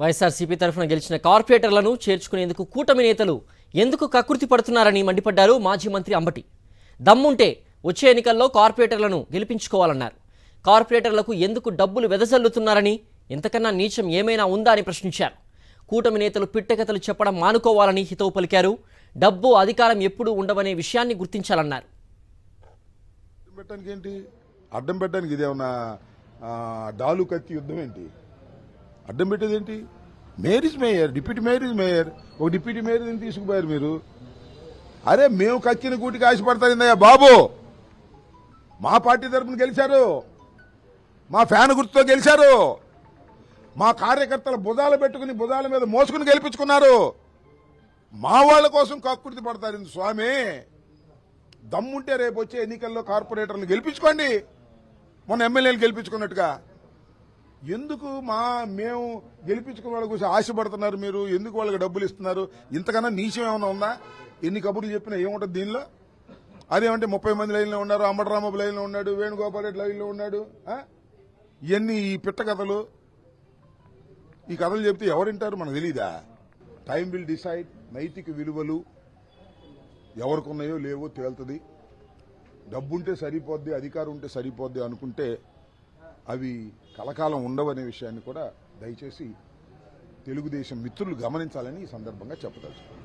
వైఎస్ఆర్సీపీ తరఫున గెలిచిన కార్పొరేటర్లను చేర్చుకునేందుకు కూటమి నేతలు ఎందుకు కకృతి పడుతున్నారని మండిపడ్డారు మాజీ మంత్రి అంబటి. దమ్ముంటే వచ్చే ఎన్నికల్లో కార్పొరేటర్లను గెలిపించుకోవాలన్నారు. కార్పొరేటర్లకు ఎందుకు డబ్బులు వెదజల్లుతున్నారని, ఇంతకన్నా నీచం ఏమైనా ఉందా అని ప్రశ్నించారు. కూటమి నేతలు పిట్టకథలు చెప్పడం మానుకోవాలని హితవు పలికారు. డబ్బు అధికారం ఎప్పుడూ ఉండవనే విషయాన్ని గుర్తించాలన్నారు. అడ్డం పెట్టడానికి ఇదేమన్నా డాలు కత్తి యుద్ధం ఏంటి? అడ్డం పెట్టేది ఏంటి? Mayor is mayor, deputy mayor is mayor. ఒక డిప్యూటీ మేయర్ తీసుకుపోయారు మీరు. అరే మేము కక్కిన గూటికి ఆశపడతారిందయ్యా బాబు. మా పార్టీ తరఫున గెలిచారు, మా ఫ్యాన్ గుర్తుతో గెలిచారు, మా కార్యకర్తల భుజాలు పెట్టుకుని భుజాల మీద మోసుకుని గెలిపించుకున్నారు. మా వాళ్ళ కోసం కక్కుర్తి పడతారు స్వామి. దమ్ముంటే రేపు వచ్చే ఎన్నికల్లో కార్పొరేటర్లు గెలిపించుకోండి, మొన్న ఎమ్మెల్యేలు గెలిపించుకున్నట్టుగా. ఎందుకు మేము గెలిపించుకున్న వాళ్ళ కోసం ఆశపడుతున్నారు మీరు? ఎందుకు వాళ్ళకి డబ్బులు ఇస్తున్నారు? ఇంతకన్నా నీచం ఏమైనా ఉందా? ఎన్ని కబుర్లు చెప్పినా ఏముంటుంది దీనిలో? అదేమంటే 30 మంది లైన్లో ఉన్నారు, అంబటరామబాబు లైన్లో ఉన్నాడు, వేణుగోపాల్ రెడ్డి లైన్లో ఉన్నాడు. ఇవన్నీ ఈ పిట్ట కథలు. ఈ కథలు చెప్తే ఎవరింటారు మనకు తెలీదా? Time will decide. నైతిక విలువలు ఎవరికున్నాయో లేవో తేలుతుంది. డబ్బుంటే సరిపోద్ది, అధికారం ఉంటే సరిపోద్ది అనుకుంటే అవి కలకాలం ఉండవనే విషయాన్ని కూడా దయచేసి తెలుగుదేశం మిత్రులు గమనించాలని ఈ సందర్భంగా చెప్పదలుచుకున్నాను.